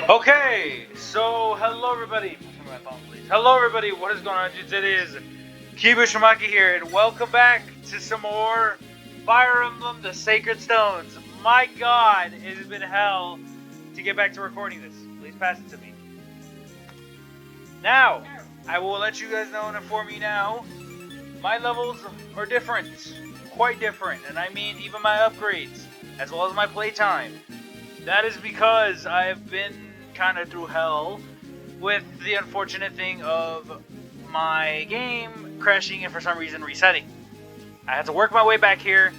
Okay, so hello everybody. Turn my phone, please. Hello everybody. What is going on? It is Kibushamaki here, and welcome back to some more Fire Emblem: The Sacred Stones. My God, it has been hell to get back to recording this. Please pass it to me. Now, I will let you guys know and inform you now. My levels are different, quite different, and I mean even my upgrades, as well as my playtime. That is because I have been kind of through hell with the unfortunate thing of my game crashing and for some reason resetting. I had to work my way back here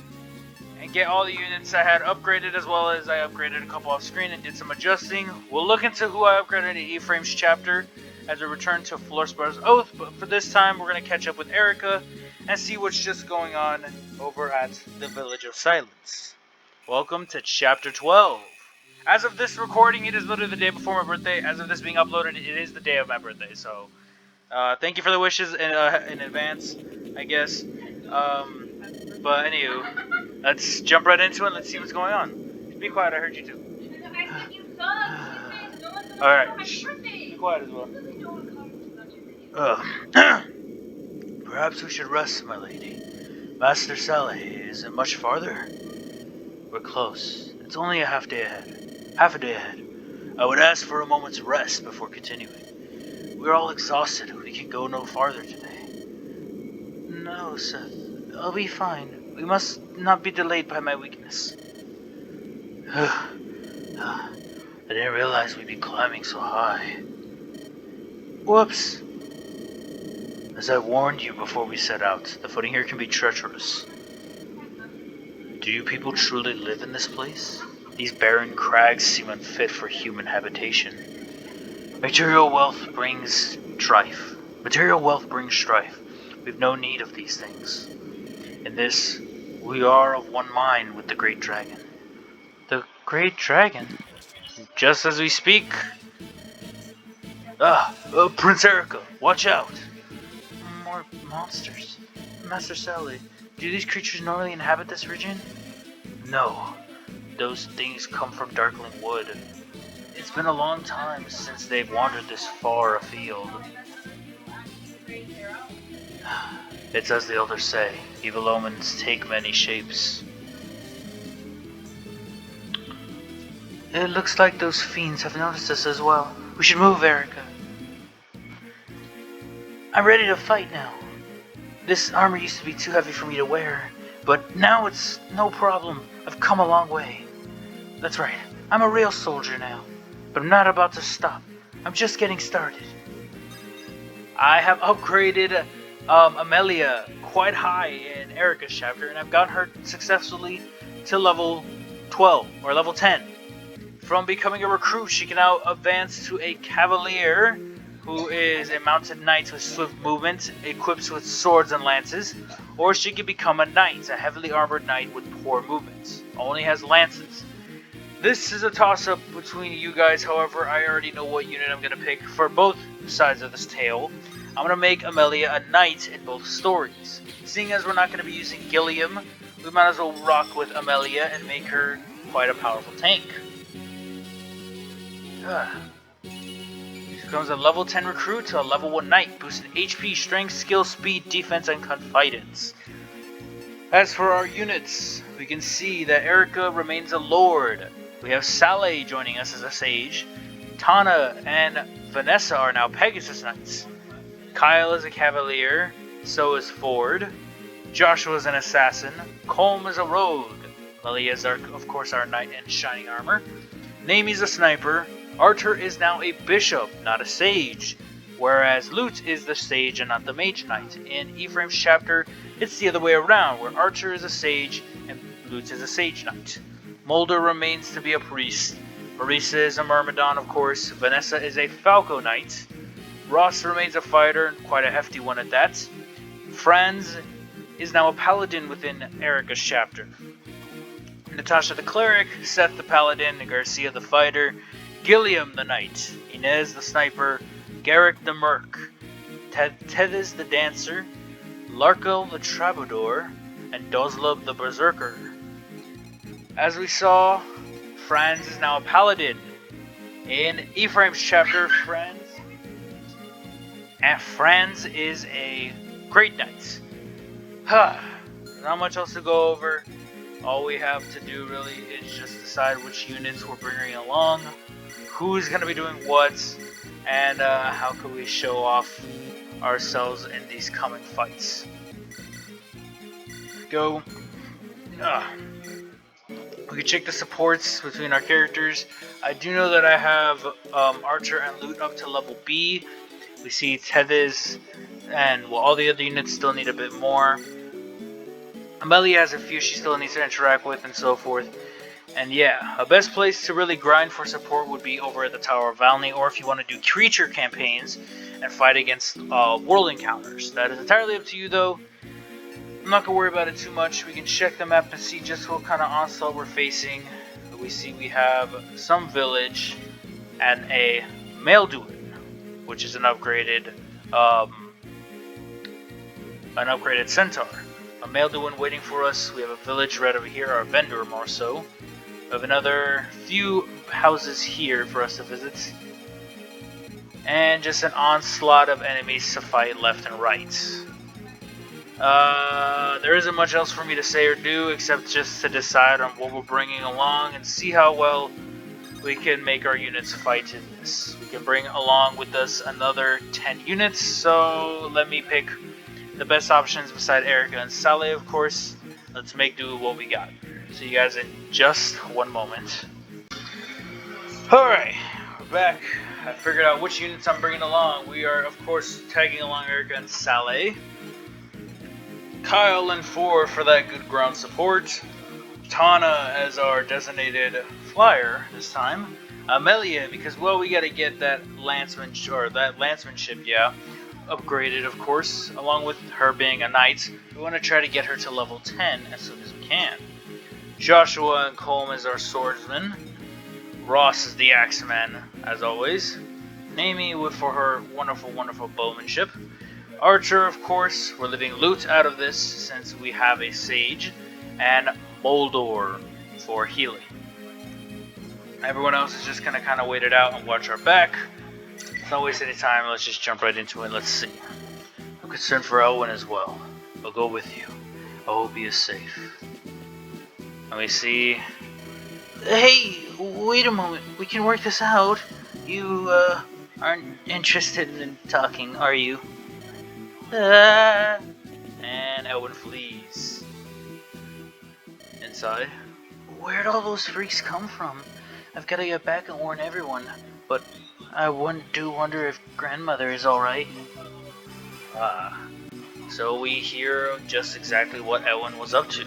and get all the units I had upgraded, as well as I upgraded a couple off screen and did some adjusting. We'll look into who I upgraded in Ephraim's chapter as we return to Floorspur's Oath, but for this time we're going to catch up with Eirika and see what's just going on over at the Village of Silence. Welcome to Chapter 12. As of this recording, it is literally the day before my birthday. As of this being uploaded, it is the day of my birthday. So, thank you for the wishes in advance, I guess. But anywho, let's jump right into it and let's see what's going on. Be quiet, I heard you too. Alright, be quiet as well. Perhaps we should rest, my lady. Master Sally isn't much farther. We're close. It's only a half a day ahead. I would ask for a moment's rest before continuing. We're all exhausted. We can go no farther today. No, Seth. I'll be fine. We must not be delayed by my weakness. I didn't realize we'd be climbing so high. Whoops. As I warned you before we set out, the footing here can be treacherous. Do you people truly live in this place? These barren crags seem unfit for human habitation. Material wealth brings strife. We've no need of these things. In this, we are of one mind with the Great Dragon. The Great Dragon? Just as we speak. Prince Eirika, watch out! More monsters. Master Sally, do these creatures normally inhabit this region? No. Those things come from Darkling Wood. It's been a long time since they've wandered this far afield. It's as the elders say, evil omens take many shapes. It looks like those fiends have noticed us as well. We should move, Eirika. I'm ready to fight now. This armor used to be too heavy for me to wear, but now it's no problem. I've come a long way. That's right, I'm a real soldier now, but I'm not about to stop. I'm just getting started. I have upgraded Amelia quite high in Eirika's chapter, and I've gotten her successfully to level 12, or level 10. From becoming a recruit, she can now advance to a cavalier, who is a mounted knight with swift movement, equipped with swords and lances, or she can become a knight, a heavily armored knight with poor movements, only has lances. This is a toss-up between you guys, however, I already know what unit I'm going to pick for both sides of this tale. I'm going to make Amelia a knight in both stories. Seeing as we're not going to be using Gilliam, we might as well rock with Amelia and make her quite a powerful tank. She becomes a level 10 recruit to a level 1 knight, boosting HP, strength, skill, speed, defense, and confidence. As for our units, we can see that Eirika remains a lord. We have Sally joining us as a sage. Tana and Vanessa are now Pegasus Knights. Kyle is a cavalier, so is Ford. Joshua is an assassin. Colm is a rogue. Lily is, of course, our knight in shining armor. Namie's a sniper. Arthur is now a bishop, not a sage, whereas Lute is the sage and not the mage knight. In Ephraim's chapter, it's the other way around, where Archer is a sage and Lute is a sage knight. Mulder remains to be a priest. Marisa is a myrmidon, of course. Vanessa is a falco knight. Ross remains a fighter, quite a hefty one at that. Franz is now a paladin within Eirika's chapter. Natasha the cleric, Seth the paladin, Garcia the fighter, Gilliam the knight, Inez the sniper, Garrick the merc, Tethys the dancer, Larkel the troubadour, and Dozlub the berserker. As we saw, Franz is now a paladin. In Ephraim's chapter, Franz is a great knight. Not much else to go over. All we have to do really is just decide which units we're bringing along, who's going to be doing what, and how can we show off ourselves in these coming fights. Go. We can check the supports between our characters. I do know that I have Archer and Loot up to level B. We see Tethys and all the other units still need a bit more. Amelia has a few she still needs to interact with and so forth. And yeah, a best place to really grind for support would be over at the Tower of Valney, or if you want to do creature campaigns and fight against world encounters. That is entirely up to you though. I'm not going to worry about it too much. We can check the map and see just what kind of onslaught we're facing. We see we have some village and a Malduin, which is an upgraded centaur. A Malduin waiting for us. We have a village right over here, our vendor more so. We have another few houses here for us to visit. And just an onslaught of enemies to fight left and right. There isn't much else for me to say or do except just to decide on what we're bringing along and see how well we can make our units fight in this. We can bring along with us another 10 units, so let me pick the best options beside Eirika and Saleh, of course. Let's make do with what we got. See you guys in just one moment. Alright, we're back. I figured out which units I'm bringing along. We are, of course, tagging along Eirika and Saleh. Kyle and 4 for that good ground support. Tana as our designated flyer this time. Amelia, because well, we gotta get that lancemanship, yeah, upgraded, of course. Along with her being a knight, we want to try to get her to level 10 as soon as we can. Joshua and Colm as our swordsman. Ross is the axeman, as always. Naomi for her wonderful, wonderful bowmanship. Archer, of course, we're leaving Loot out of this since we have a Sage, and Moldor for healing. Everyone else is just gonna kind of wait it out and watch our back. Let's not waste any time, let's just jump right into it. Let's see. I'm concerned for Elwyn as well. I'll go with you. I hope he is safe. Let me see. Hey, wait a moment. We can work this out. You aren't interested in talking, are you? And Elwyn flees. Inside. Where'd all those freaks come from? I've got to get back and warn everyone, but I do wonder if grandmother is alright. So we hear just exactly what Elwyn was up to.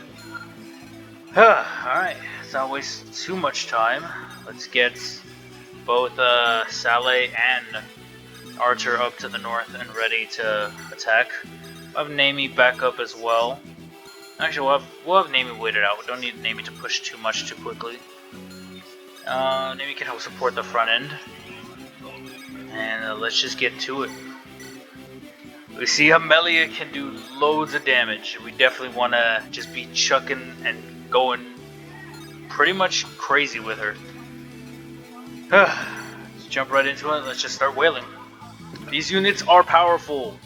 Alright, let's not waste too much time. Let's get both Saleh and Archer up to the north and ready to attack. We'll have Naomi back up as well. Actually, we'll have Naomi wait it out. We don't need Naomi to push too much too quickly. Naomi can help support the front end. And let's just get to it. We see Amelia can do loads of damage. We definitely want to just be chucking and going pretty much crazy with her. Let's jump right into it. Let's just start wailing. These units are powerful.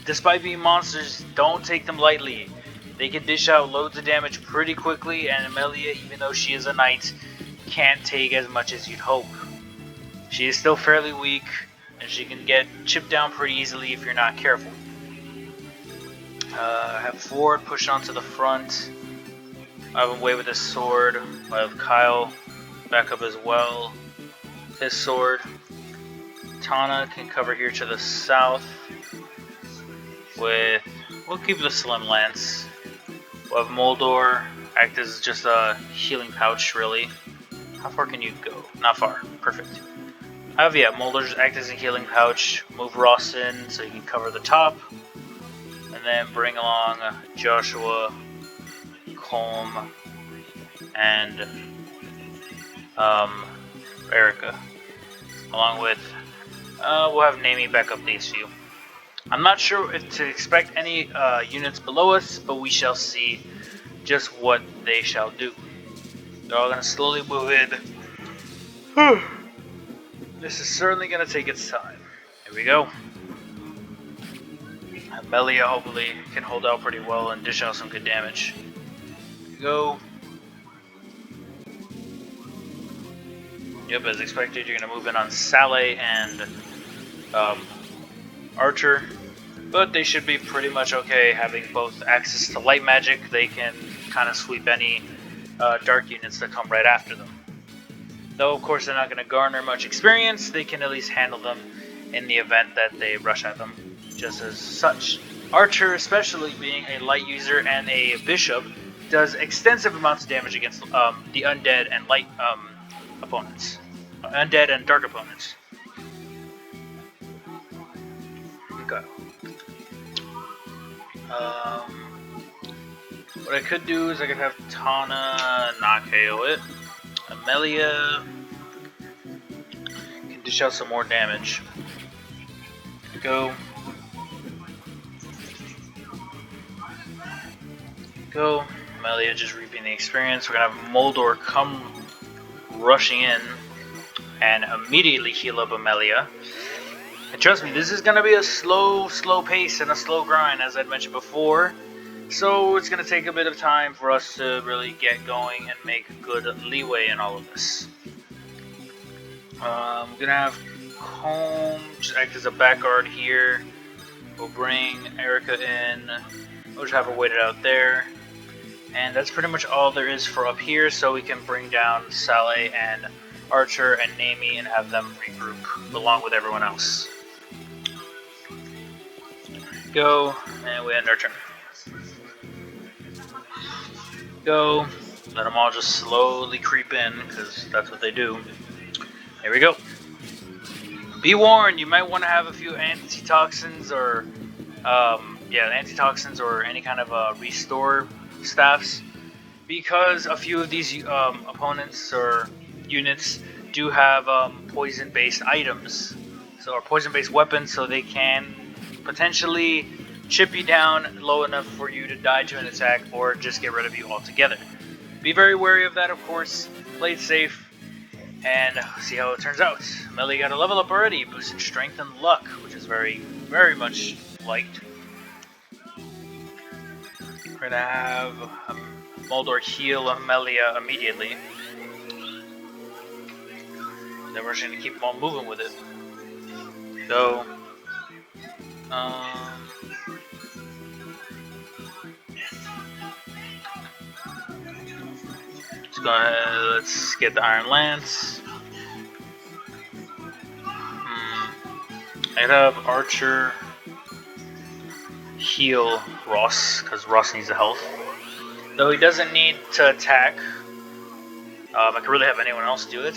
Despite being monsters, don't take them lightly. They can dish out loads of damage pretty quickly, and Amelia, even though she is a knight, can't take as much as you'd hope. She is still fairly weak, and she can get chipped down pretty easily if you're not careful. I have Ford push onto the front. I have him away with his sword. I have Kyle back up as well. His sword. Tana can cover here to the south with, we'll keep the Slim Lance. We'll have Moldor act as just a healing pouch, really. How far can you go? Not far. Perfect. I have, yeah, Moldor just act as a healing pouch. Move Ross in so you can cover the top. And then bring along Joshua, Colm, and Eirika. Along with, we'll have Naomi back up these few. I'm not sure if to expect any units below us, but we shall see just what they shall do. They're all going to slowly move in. This is certainly going to take its time. Here we go. Amelia hopefully can hold out pretty well and dish out some good damage. Here we go. Yep, as expected, you're going to move in on Sale and Archer. But they should be pretty much okay having both access to light magic. They can kind of sweep any dark units that come right after them. Though, of course, they're not going to garner much experience, they can at least handle them in the event that they rush at them, just as such. Archer, especially being a light user and a bishop, does extensive amounts of damage against the undead and light opponents. Undead and dark opponents. Okay. What I could do is I could have Tana not KO it. Amelia can dish out some more damage. Go. Go. Amelia just reaping the experience. We're gonna have Moldor come rushing in and immediately heal up Amelia. And trust me, this is gonna be a slow pace and a slow grind, as I'd mentioned before. So it's going to take a bit of time for us to really get going and make good leeway in all of this. I'm going to have Comb just act as a back guard here. We'll bring Eirika in. We'll just have her waited out there. And that's pretty much all there is for up here, so we can bring down Sale and Archer and Naomi and have them regroup along with everyone else. Go, and we end our turn. Go, let them all just slowly creep in, because that's what they do. Here we go. Be warned, you might want to have a few antitoxins or, antitoxins or any kind of restore staffs, because a few of these opponents or units do have poison-based items, or poison-based weapons, so they can potentially chip you down low enough for you to die to an attack or just get rid of you altogether. Be very wary of that, of course. Play it safe and see how it turns out. Melly got a level up already, boosting strength and luck, which is very, very much liked. We're gonna have Moldor heal Amelia immediately. Then we're just gonna keep on moving with it. So, go ahead, let's get the Iron Lance. I'd have Archer heal Ross, because Ross needs the health. Though he doesn't need to attack. I could really have anyone else do it.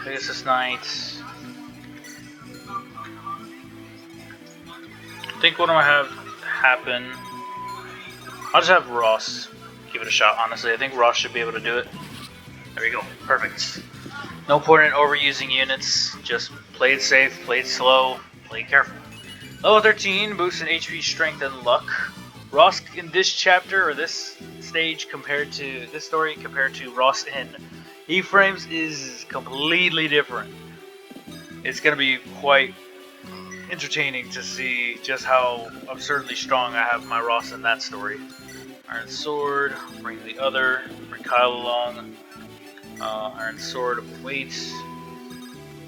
Pegasus Knight. I think what I'm gonna have happen, I'll just have Ross give it a shot. Honestly, I think Ross should be able to do it. There we go, perfect. No point in overusing units. Just play it safe, play it slow, play it careful. Level 13, boost in HP, strength, and luck. Ross in this chapter or this stage compared to this story compared to Ross in E-Frames is completely different. It's gonna be quite entertaining to see just how absurdly strong I have my Ross in that story. Iron Sword, bring the other, bring Kyle along. Iron Sword waits.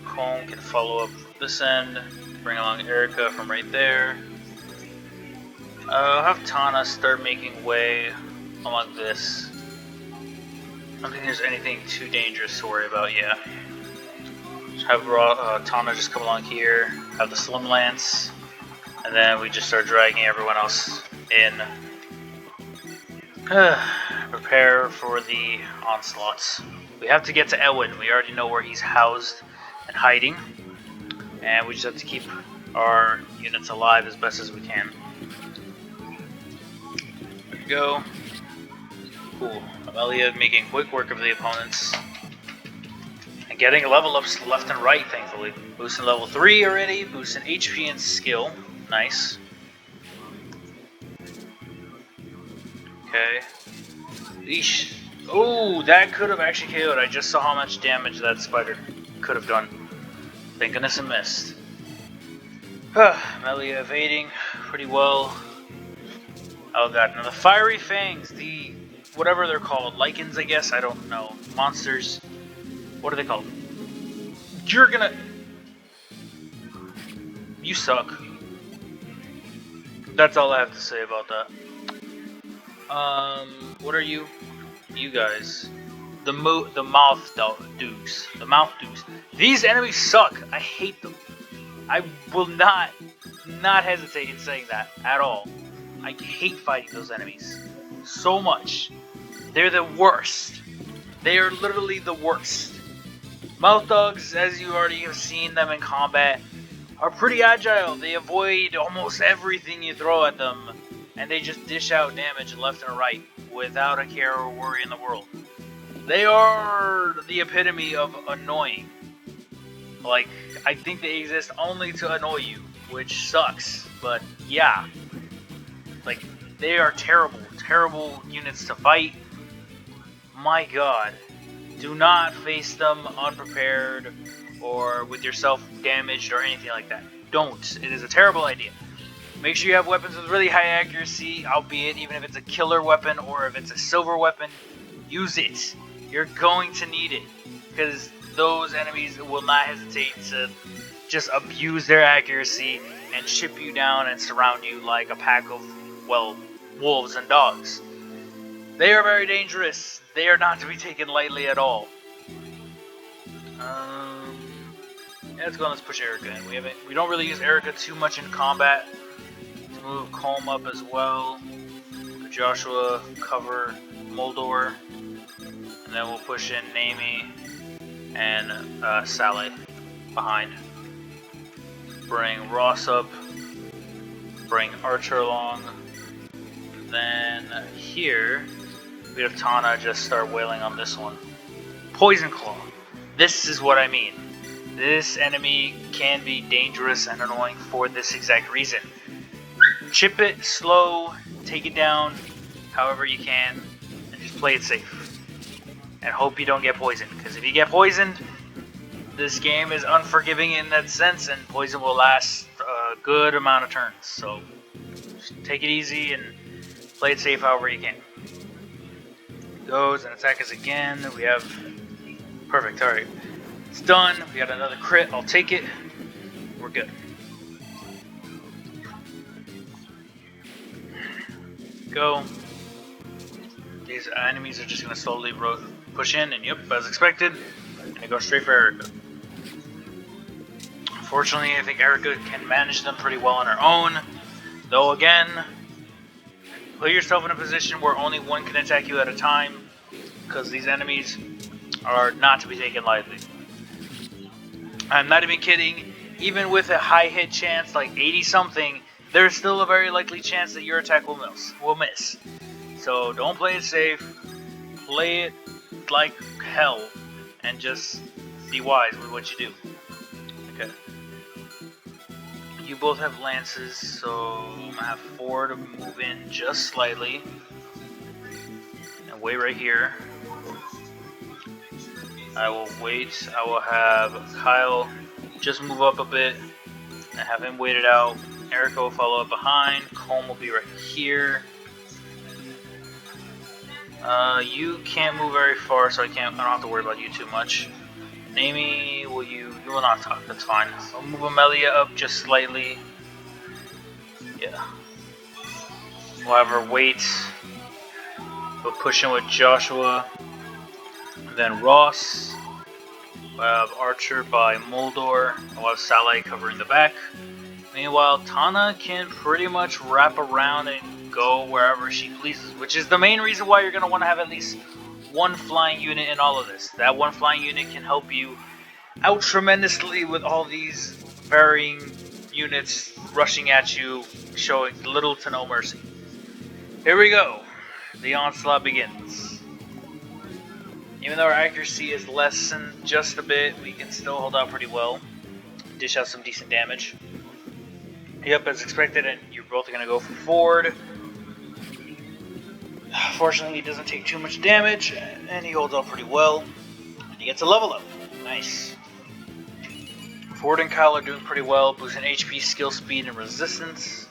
Comb can follow up from this end. Bring along Eirika from right there. I'll have Tana start making way along this. I don't think there's anything too dangerous to worry about yet. Just have Tana just come along here, have the Slim Lance, and then we just start dragging everyone else in. Prepare for the onslaughts. We have to get to Elwyn. We already know where he's housed and hiding, and we just have to keep our units alive as best as we can. There we go. Cool. Amelia making quick work of the opponents. And getting level ups left and right, thankfully. Boosting level 3 already, boosting HP and skill. Nice. Okay. Eesh. Oh, that could have actually KO'd. I just saw how much damage that spider could have done. Thank goodness it missed. Melia evading pretty well. Oh god, now the fiery fangs, the whatever they're called, lichens I guess, I don't know. Monsters. What are they called? You're gonna... You suck. That's all I have to say about that. What are you? You guys. The mouth dukes. The mouth dukes. These enemies suck. I hate them. I will not hesitate in saying that at all. I hate fighting those enemies so much. They're the worst. They are literally the worst. Mouth dogs, as you already have seen them in combat, are pretty agile. They avoid almost everything you throw at them, and they just dish out damage left and right without a care or worry in the world. They are the epitome of annoying. Like, I think they exist only to annoy you, which sucks, but yeah. Like, they are terrible, terrible units to fight. My god. Do not face them unprepared or with yourself damaged or anything like that. Don't. It is a terrible idea. Make sure you have weapons with really high accuracy, albeit even if it's a killer weapon or if it's a silver weapon, use it. You're going to need it, because those enemies will not hesitate to just abuse their accuracy and chip you down and surround you like a pack of, well, wolves and dogs. They are very dangerous. They are not to be taken lightly at all. Yeah, let's go and let's push Eirika in. We don't really use Eirika too much in combat. Let's move Colm up as well. Joshua, cover Moldor. And then we'll push in Naomi and Sally behind. Bring Ross up. Bring Archer along. Then here, we have Tana just start wailing on this one. Poison Claw. This is what I mean. This enemy can be dangerous and annoying for this exact reason. Chip it slow, take it down however you can, and just play it safe. And hope you don't get poisoned, because if you get poisoned, this game is unforgiving in that sense, and poison will last a good amount of turns. So just take it easy and play it safe however you can. Goes and attack us again. We have perfect. All right, it's done. We got another crit. I'll take it. We're good. Go. These enemies are just gonna slowly push in, and yep, as expected, and they go straight for Eirika. Unfortunately, I think Eirika can manage them pretty well on her own. Though again, put yourself in a position where only one can attack you at a time, because these enemies are not to be taken lightly. I'm not even kidding. Even with a high hit chance, like 80 something, there's still a very likely chance that your attack will miss. So don't play it safe. Play it like hell, and just be wise with what you do. Okay. You both have lances, so I'm gonna have 4 to move in just slightly. And wait right here. I will wait. I will have Kyle just move up a bit and have him wait it out. Eirika will follow up behind. Colm will be right here. You can't move very far, so I don't have to worry about you too much. Naomi, you will not talk, that's fine. I'll move Amelia up just slightly. Yeah. We'll have her wait. We'll push in with Joshua. Then Ross. We'll have Archer by Moldor. We'll have Sally covering the back. Meanwhile, Tana can pretty much wrap around and go wherever she pleases, which is the main reason why you're going to want to have at least one flying unit in all of this. That one flying unit can help you out tremendously with all these varying units rushing at you, showing little to no mercy. Here we go. The onslaught begins. Even though our accuracy is lessened just a bit, we can still hold out pretty well. Dish out some decent damage. Yep, as expected, and you're both going to go for forward. Fortunately, he doesn't take too much damage, and he holds up pretty well. And he gets a level up. Nice. Ford and Kyle are doing pretty well, boosting HP, skill, speed, and resistance.